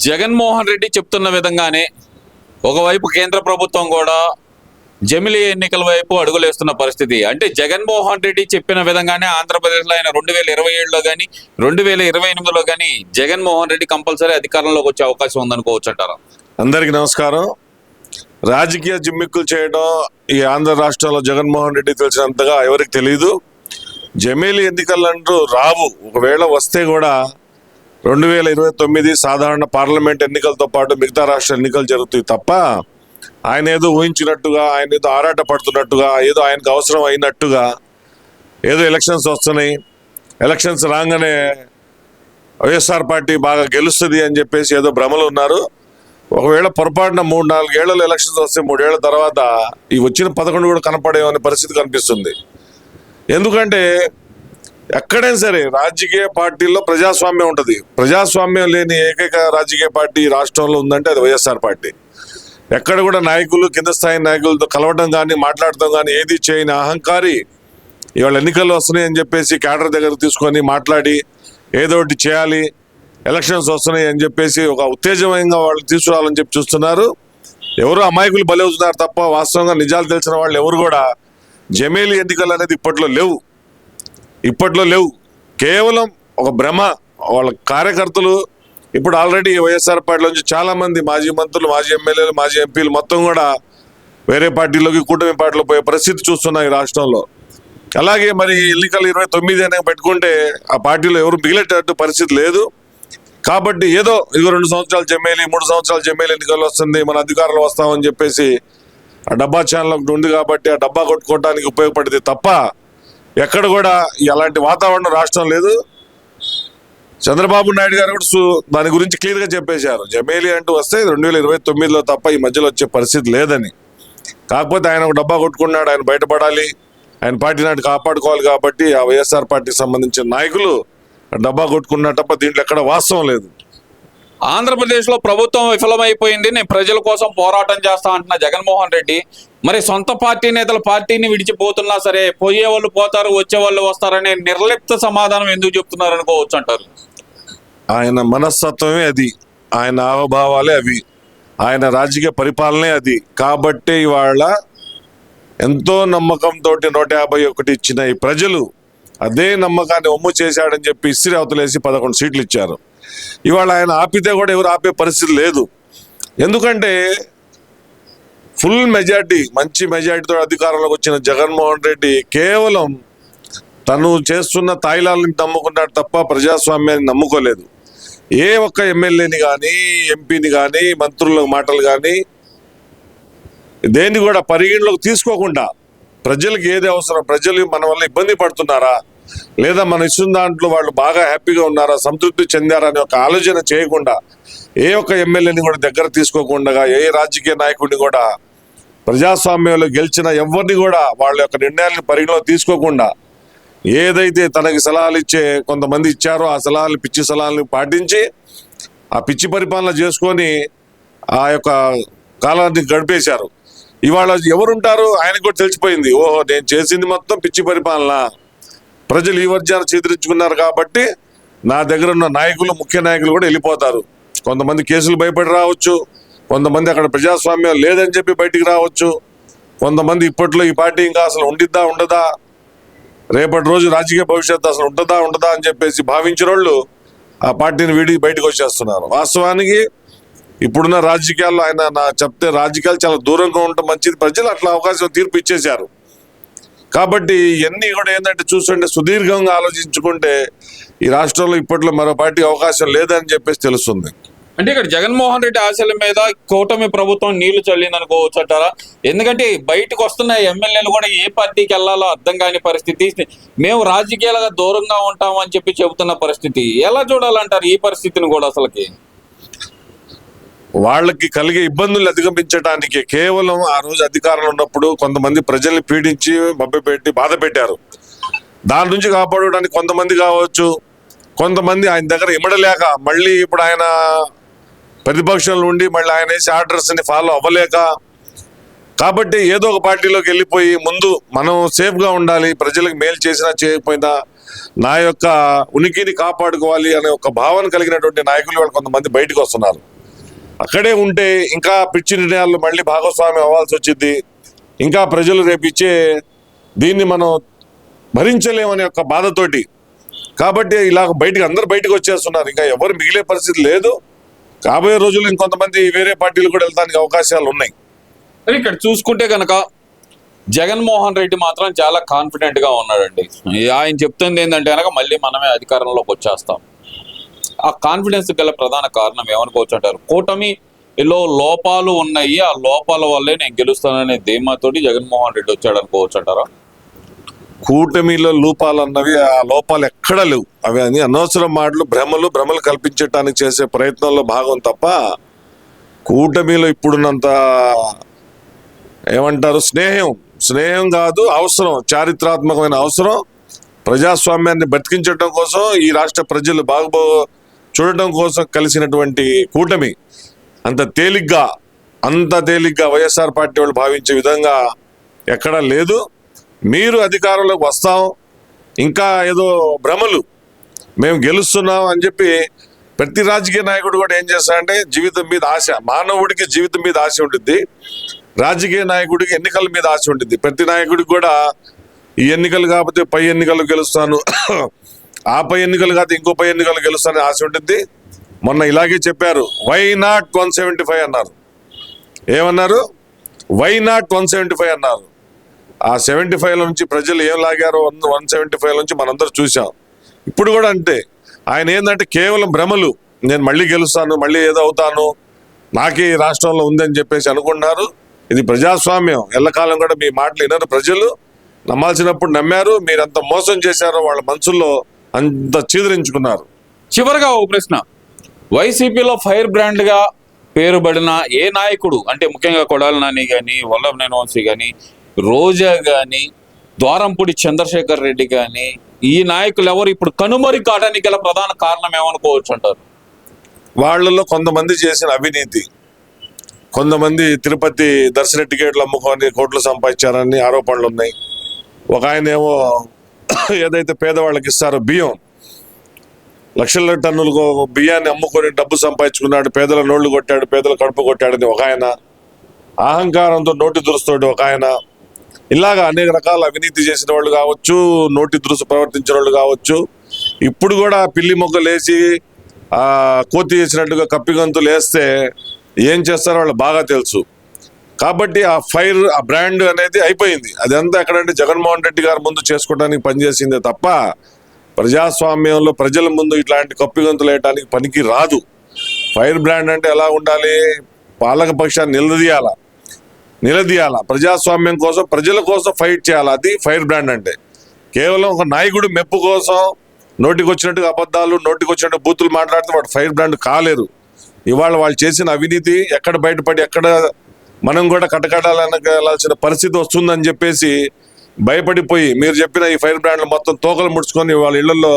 జగన్మోహన్ రెడ్డి చెప్తున్న విధంగానే ఒకవైపు కేంద్ర ప్రభుత్వం కూడా జమిలీ ఎన్నికల వైపు అడుగులేస్తున్న పరిస్థితి. అంటే జగన్మోహన్ రెడ్డి చెప్పిన విధంగానే ఆంధ్రప్రదేశ్లో ఆయన 2027లో కానీ 2028లో కానీ జగన్మోహన్ రెడ్డి కంపల్సరీ అధికారంలోకి వచ్చే అవకాశం ఉందనుకోవచ్చు అంటారా? అందరికీ నమస్కారం. రాజకీయ జిమ్మిక్కులు చేయడం ఈ ఆంధ్ర రాష్ట్రంలో జగన్మోహన్ రెడ్డి తెలిసినంతగా ఎవరికి తెలియదు. జమీలీ ఎన్నికలంటూ రావు. ఒకవేళ వస్తే కూడా 2029 సాధారణ పార్లమెంట్ ఎన్నికలతో పాటు మిగతా రాష్ట్ర ఎన్నికలు జరుగుతాయి తప్ప ఆయన ఏదో ఊహించినట్టుగా, ఆయన ఏదో ఆరాట పడుతున్నట్టుగా, ఏదో ఆయనకు అవసరం అయినట్టుగా ఏదో ఎలక్షన్స్ వస్తున్నాయి, ఎలక్షన్స్ రాగానే వైఎస్ఆర్ పార్టీ బాగా గెలుస్తుంది అని చెప్పేసి ఏదో భ్రమలు ఉన్నారు. ఒకవేళ పొరపాటున 3-4 ఏళ్లలో ఎలక్షన్స్ వస్తే 3 ఏళ్ల తర్వాత ఈ వచ్చిన 11 కూడా కనపడే అనే పరిస్థితి కనిపిస్తుంది. ఎందుకంటే ఎక్కడైనా సరే రాజకీయ పార్టీల్లో ప్రజాస్వామ్యం ఉంటుంది. ప్రజాస్వామ్యం లేని ఏకైక రాజకీయ పార్టీ రాష్ట్రంలో ఉందంటే అది వైఎస్ఆర్ పార్టీ. ఎక్కడ కూడా నాయకులు కింద స్థాయి నాయకులతో కలవడం కానీ మాట్లాడటం కానీ ఏది చేయని అహంకారి ఇవాళ ఎన్నికలు వస్తున్నాయి అని చెప్పేసి క్యాడర్ దగ్గర తీసుకొని మాట్లాడి ఏదో ఒకటి చేయాలి, ఎలక్షన్స్ వస్తున్నాయి అని చెప్పేసి ఒక ఉత్తేజమంగా వాళ్ళు తీసుకురావాలని చెప్పి చూస్తున్నారు. ఎవరు అమాయకులు బలవుతున్నారు తప్ప వాస్తవంగా నిజాలు తెలిసిన వాళ్ళు ఎవరు కూడా జమీలీ ఎన్నికలు అనేది ఇప్పట్లో లేవు. కేవలం ఒక భ్రమ. వాళ్ళ కార్యకర్తలు ఇప్పుడు ఆల్రెడీ వైఎస్ఆర్ పార్టీలో నుంచి చాలా మంది మాజీ మంత్రులు, మాజీ ఎమ్మెల్యేలు, మాజీ ఎంపీలు మొత్తం కూడా వేరే పార్టీలోకి, కూటమి పార్టీలో పోయే పరిస్థితి చూస్తున్నాం ఈ రాష్ట్రంలో. అలాగే మరి ఎన్నికలు 29 అనే పెట్టుకుంటే ఆ పార్టీలో ఎవరు మిగిలేటట్టు పరిస్థితి లేదు. కాబట్టి ఏదో 2 సంవత్సరాలు జమీలీ, 3 సంవత్సరాలు జమీలీ ఎన్నికలు వస్తుంది, మన అధికారంలో వస్తామని చెప్పేసి ఆ డబ్బా ఛానల్ ఒకటి ఉంది కాబట్టి ఆ డబ్బా కొట్టుకోవడానికి ఉపయోగపడింది తప్ప ఎక్కడ కూడా అలాంటి వాతావరణం రాష్ట్రం లేదు. చంద్రబాబు నాయుడు గారు కూడా దాని గురించి క్లియర్గా చెప్పేశారు. జమీలీ అంటూ వస్తే 2029లో తప్ప ఈ మధ్యలో వచ్చే పరిస్థితి లేదని. కాకపోతే ఆయన ఒక డబ్బా కొట్టుకున్నాడు, ఆయన బయటపడాలి, ఆయన పార్టీ నాటి కాపాడుకోవాలి కాబట్టి ఆ వైఎస్ఆర్ పార్టీకి సంబంధించిన నాయకులు డబ్బా కొట్టుకున్న తప్ప దీంట్లో ఎక్కడ వాస్తవం లేదు. ఆంధ్రప్రదేశ్లో ప్రభుత్వం విఫలమైపోయింది, నేను ప్రజల కోసం పోరాటం చేస్తా అంటున్న జగన్మోహన్ రెడ్డి మరి సొంత పార్టీ నేతల పార్టీని విడిచిపోతున్నా సరే పోయే వాళ్ళు పోతారు, వచ్చే వాళ్ళు వస్తారనే నిర్లిప్త సమాధానం ఎందుకు చెప్తున్నారు అనుకోవచ్చు అంటారు? ఆయన మనస్తత్వమే అది, ఆయన హావభావాలే అవి, ఆయన రాజకీయ పరిపాలనే అది. కాబట్టి ఇవాళ ఎంతో నమ్మకంతో 151 ఇచ్చిన ఈ ప్రజలు అదే నమ్మకాన్ని ఒమ్ము చేశాడని చెప్పి ఇస్త్రీ అవతలేసి 11 సీట్లు ఇచ్చారు. ఇవాళ ఆయన ఆపితే కూడా ఎవరు ఆపే పరిస్థితి లేదు. ఎందుకంటే ఫుల్ మెజార్టీ, మంచి మెజార్టీతో అధికారంలోకి వచ్చిన జగన్మోహన్ రెడ్డి కేవలం తను చేస్తున్న తాయిలాలని నమ్ముకున్నాడు తప్ప ప్రజాస్వామ్యాన్ని నమ్ముకోలేదు. ఏ ఒక్క ఎమ్మెల్యేని కానీ, ఎంపీని కానీ, మంత్రుల మాటలు కానీ దేన్ని కూడా పరిగణలోకి తీసుకోకుండా ప్రజలకు ఏది అవసరం, ప్రజలు మన వల్ల ఇబ్బంది పడుతున్నారా లేదా మన ఇస్తున్న దాంట్లో వాళ్ళు బాగా హ్యాపీగా ఉన్నారా, సంతృప్తి చెందారా అని ఒక ఆలోచన చేయకుండా ఏ ఒక్క ఎమ్మెల్యేని కూడా దగ్గర తీసుకోకుండా, ఏ రాజకీయ నాయకుడిని కూడా ప్రజాస్వామ్యంలో గెలిచిన ఎవరిని కూడా వాళ్ళ యొక్క నిర్ణయాలను పరిగణలో తీసుకోకుండా ఏదైతే తనకి సలహాలు ఇచ్చే కొంతమంది ఇచ్చారో ఆ సలహాలు, పిచ్చి సలహాలను పాటించి ఆ పిచ్చి పరిపాలన చేసుకొని ఆ యొక్క కాలాన్ని గడిపేశారు. ఇవాళ ఎవరుంటారు ఆయనకు కూడా తెలిసిపోయింది, ఓహో నేను చేసింది మొత్తం పిచ్చి పరిపాలన, ప్రజలు ఈ వర్జాన్ని చేదరించుకున్నారు కాబట్టి నా దగ్గర ఉన్న నాయకులు, ముఖ్య నాయకులు కూడా వెళ్ళిపోతారు. కొంతమంది కేసులు భయపడి రావచ్చు, కొంతమంది అక్కడ ప్రజాస్వామ్యం లేదని చెప్పి బయటికి రావచ్చు, కొంతమంది ఇప్పట్లో ఈ పార్టీ ఇంకా అసలు ఉండిద్దా ఉండదా, రేపటి రోజు రాజకీయ భవిష్యత్తు అసలు ఉండదా అని చెప్పేసి భావించిన వాళ్ళు ఆ పార్టీని వీడి బయటకు వచ్చేస్తున్నారు. వాస్తవానికి ఇప్పుడున్న రాజకీయాల్లో ఆయన చెప్తే రాజకీయాలు చాలా దూరంగా ఉండటం మంచిది, ప్రజలు అట్లా అవకాశం తీర్పు ఇచ్చేశారు. కాబట్టి ఇవన్నీ కూడా ఏంటంటే చూస్తుంటే సుదీర్ఘంగా ఆలోచించుకుంటే ఈ రాష్ట్రంలో ఇప్పట్లో మరో పార్టీ అవకాశం లేదని చెప్పేసి తెలుస్తుంది. అంటే ఇక్కడ జగన్మోహన్ రెడ్డి ఆశల మీద కూటమి ప్రభుత్వం నీళ్లు చల్లింది అనుకోవచ్చు అంటారా? ఎందుకంటే బయటకు వస్తున్న ఎమ్మెల్యేలు కూడా ఏ పార్టీకి వెళ్ళాలో అర్థం కాని పరిస్థితి, మేము రాజకీయాలుగా దూరంగా ఉంటామని చెప్పి చెబుతున్న పరిస్థితి. ఎలా చూడాలంటారు ఈ పరిస్థితిని కూడా? అసలుకి వాళ్ళకి కలిగే ఇబ్బందులు అధిగమించడానికి కేవలం ఆ రోజు అధికారంలో ఉన్నప్పుడు కొంతమంది ప్రజల్ని పీడించి మభ్యపెట్టి బాధ పెట్టారు. దాని నుంచి కాపాడడానికి కొంతమంది కావచ్చు, కొంతమంది ఆయన దగ్గర ఇమ్మడలేక మళ్ళీ ఇప్పుడు ఆయన ప్రతిపక్షంలో ఉండి మళ్ళీ ఆయన వేసే ఆర్డర్స్ని ఫాలో అవ్వలేక, కాబట్టి ఏదో ఒక పార్టీలోకి వెళ్ళిపోయి ముందు మనం సేఫ్గా ఉండాలి, ప్రజలకు మేలు చేసినా చేయకపోయినా నా యొక్క ఉనికిని కాపాడుకోవాలి అనే ఒక భావన కలిగినటువంటి నాయకులు వాళ్ళు కొంతమంది బయటకు వస్తున్నారు. అక్కడే ఉంటే ఇంకా పిచ్చి నిర్ణయాలు మళ్ళీ భాగస్వామ్యం అవ్వాల్సి వచ్చింది. ఇంకా ప్రజలు రేపిచ్చే దీన్ని మనం భరించలేమనే ఒక బాధతోటి, కాబట్టి ఇలా అందరు బయటకు వచ్చేస్తున్నారు. ఇంకా ఎవరు మిగిలే పరిస్థితి లేదు. కాబోయే రోజుల్లో ఇంకొంతమంది వేరే పార్టీలు కూడా వెళ్ళడానికి అవకాశాలు ఉన్నాయి. మరి ఇక్కడ చూసుకుంటే కనుక జగన్మోహన్ రెడ్డి మాత్రం చాలా కాన్ఫిడెంట్ గా ఉన్నాడండి. ఆయన చెప్తుంది ఏంటంటే కనుక మళ్ళీ మనమే అధికారంలోకి వచ్చేస్తాం. ఆ కాన్ఫిడెన్స్ గల ప్రధాన కారణం ఏమనుకోవచ్చు అంటారు? కూటమిలో లోపాలు ఉన్నాయి, ఆ లోపాల వల్లే నేను గెలుస్తాననే ధీమాతోటి జగన్మోహన్ రెడ్డి వచ్చాడు అనుకోవచ్చు అంటారా? కూటమిలో లోపాలు అన్నవి ఆ లోపాలు ఎక్కడా లేవు. అవి అని అనవసరం మాటలు, భ్రమలు కల్పించడానికి చేసే ప్రయత్నంలో భాగం తప్ప కూటమిలో ఇప్పుడున్నంత ఏమంటారు స్నేహం కాదు, అవసరం, చారిత్రాత్మకమైన అవసరం, ప్రజాస్వామ్యాన్ని బతికించడం కోసం, ఈ రాష్ట్ర ప్రజలు చూడటం కోసం కలిసినటువంటి కూటమి అంత తేలిగ్గా వైఎస్ఆర్ పార్టీ వాళ్ళు భావించే విధంగా ఎక్కడా లేదు. మీరు అధికారంలోకి వస్తాం, ఇంకా ఏదో భ్రమలు, మేము గెలుస్తున్నాం అని చెప్పి ప్రతి రాజకీయ నాయకుడు కూడా ఏం చేస్తాడంటే జీవితం మీద ఆశ. మానవుడికి జీవితం మీద ఆశ ఉంటుంది, రాజకీయ నాయకుడికి ఎన్నికల మీద ఆశ ఉంటుంది. ప్రతి నాయకుడికి కూడా ఈ ఎన్నికలు కాకపోతే పై ఎన్నికలు గెలుస్తాను, ఆ పై ఎన్నికలు కాకపోతే ఇంకో పై ఎన్నికలు గెలుస్తానని ఆశ ఉంటుంది. మొన్న ఇలాగే చెప్పారు, వై నాట్ 175 అన్నారు. ఏమన్నారు? వై నాట్ 175 అన్నారు. ఆ 75 నుంచి ప్రజలు ఏం లాగారో 175 నుంచి మనందరూ చూసాం. ఇప్పుడు కూడా అంతే. ఆయన ఏంటంటే కేవలం భ్రమలు, నేను మళ్ళీ గెలుస్తాను, మళ్ళీ ఏదో అవుతాను, నాకే ఈ రాష్ట్రంలో ఉందని చెప్పేసి అనుకుంటున్నారు. ఇది ప్రజాస్వామ్యం. ఎల్లకాలం కూడా మీ మాటలు వినరు ప్రజలు. నమ్మాల్సినప్పుడు నమ్మారు. మీరు ఎంత మోసం చేశారో వాళ్ళ మనసుల్లో అంత చీదరించుకున్నారు. చివరిగా ఒక ప్రశ్న, వైసీపీలో ఫైర్ బ్రాండ్ గా పేరుబడిన ఏ నాయకుడు, అంటే ముఖ్యంగా కొడాలి నాని కానీ, వల్లభనేని వంశీ కానీ, రోజా కానీ, ద్వారంపూడి చంద్రశేఖర్ రెడ్డి కానీ, ఈ నాయకులు ఎవరు ఇప్పుడు కనుమరి కావడానికి గల ప్రధాన కారణం ఏమనుకోవచ్చు అంటారు? వాళ్ళలో కొంతమంది చేసిన అవినీతి, కొంతమంది తిరుపతి దర్శన టికెట్లు అమ్ముకొని కోట్లు సంపాదించారని ఆరోపణలు ఉన్నాయి. ఒక ఆయన ఏమో ఏదైతే పేదవాళ్ళకి ఇస్తారో బియ్యం, లక్షల టన్నులు బియ్యాన్ని అమ్ముకొని డబ్బు సంపాదించుకున్నాడు, పేదల నోళ్లు కొట్టాడు, పేదల కడుపు కొట్టాడని ఒక ఆయన, అహంకారంతో నోటి దురుస్తోటి ఒక ఆయన, ఇలాగా అనేక రకాల అవినీతి చేసిన వాళ్ళు కావచ్చు, నోటి దురుసు ప్రవర్తించిన వాళ్ళు కావచ్చు. ఇప్పుడు కూడా పిల్లి మొగ్గలు వేసి కోతి వేసినట్టుగా కప్పిగంతులు వేస్తే ఏం చేస్తారో వాళ్ళు బాగా తెలుసు. కాబట్టి ఆ బ్రాండ్ అనేది అయిపోయింది. అదంతా ఎక్కడంటే జగన్మోహన్ రెడ్డి గారి ముందు చేసుకోవడానికి పనిచేసిందే తప్ప ప్రజాస్వామ్యంలో ప్రజల ముందు ఇట్లాంటి కప్పిగంతులు వేయడానికి పనికి రాదు. ఫైర్ బ్రాండ్ అంటే ఎలా ఉండాలి? పాలక పక్షాన్ని నిలదీయాల, ప్రజాస్వామ్యం కోసం, ప్రజల కోసం ఫైట్ చేయాలి. అది ఫైర్ బ్రాండ్ అంటే. కేవలం ఒక నాయకుడు మెప్పు కోసం నోటికి వచ్చినట్టుగా అబద్ధాలు, నోటికి వచ్చినట్టు బూతులు మాట్లాడితే వాడు ఫైర్ బ్రాండ్ కాలేరు. ఇవాళ వాళ్ళు చేసిన అవినీతి ఎక్కడ బయటపడి ఎక్కడ మనం కూడా కటకటాలనగాల్సిన పరిస్థితి వస్తుందని చెప్పేసి భయపడిపోయి మీరు చెప్పిన ఈ ఫైర్ బ్రాండ్లు మొత్తం తోకలు ముడుచుకొని వాళ్ళ ఇళ్లలో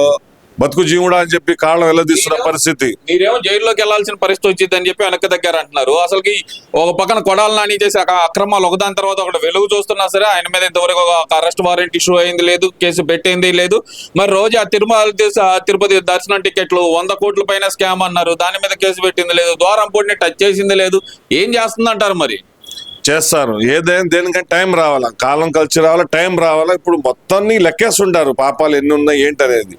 బతుకు జీవుడా అని చెప్పి కాళ్ళం వెళ్ళదీస్తున్న పరిస్థితి. మీరేమో జైల్లోకి వెళ్లాల్సిన పరిస్థితి వచ్చింది అని చెప్పి వెనక్కి దగ్గర అంటున్నారు. అసలుకి ఒక పక్కన కొడాలి నాని చేసి అక్రమాలు ఒకదాని తర్వాత ఒకటి వెలుగు చూస్తున్నా సరే ఆయన మీద ఇంతవరకు ఒక అరెస్ట్ వారెంట్ ఇష్యూ అయింది లేదు, కేసు పెట్టింది లేదు. మరి రోజు ఆ తిరుపతి దర్శనం టికెట్లు 100 కోట్ల పైన స్కామ్ అన్నారు, దాని మీద కేసు పెట్టింది లేదు, ద్వారంపూడిని టచ్ చేసింది లేదు. ఏం చేస్తుంది అంటారు? మరి చేస్తారు. ఏదైనా దేనికంటే టైం రావాలా, కాలం కలిసి రావాలా, టైం రావాలా. ఇప్పుడు మొత్తాన్ని లెక్కేస్తుంటారు పాపాలు ఎన్ని ఉన్నాయి ఏంటనేది.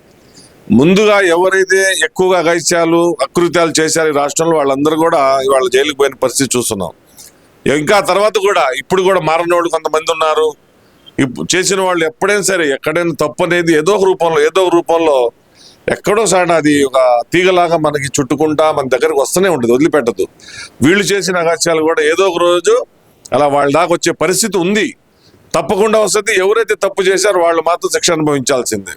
ముందుగా ఎవరైతే ఎక్కువగా అఘాయిత్యాలు అకృత్యాలు చేశారు ఈ రాష్ట్రంలో వాళ్ళందరూ కూడా ఇవాళ జైలుకు పోయిన పరిస్థితి చూస్తున్నాం. ఇంకా తర్వాత కూడా ఇప్పుడు కూడా మారని వాళ్ళు కొంతమంది ఉన్నారు. చేసిన వాళ్ళు ఎప్పుడైనా సరే ఎక్కడైనా తప్పు అనేది ఏదో ఒక రూపంలో ఎక్కడో సాట అది ఒక తీగలాగా మనకి చుట్టుకుంటా మన దగ్గరకు వస్తూనే ఉంటుంది, వదిలిపెట్టదు. వీళ్ళు చేసిన అఘాయిత్యాలు కూడా ఏదో ఒక రోజు అలా వాళ్ళ దాకా వచ్చే పరిస్థితి ఉంది. తప్పకుండా వస్తుంది. ఎవరైతే తప్పు చేశారో వాళ్ళు మాత్రం శిక్ష అనుభవించాల్సిందే.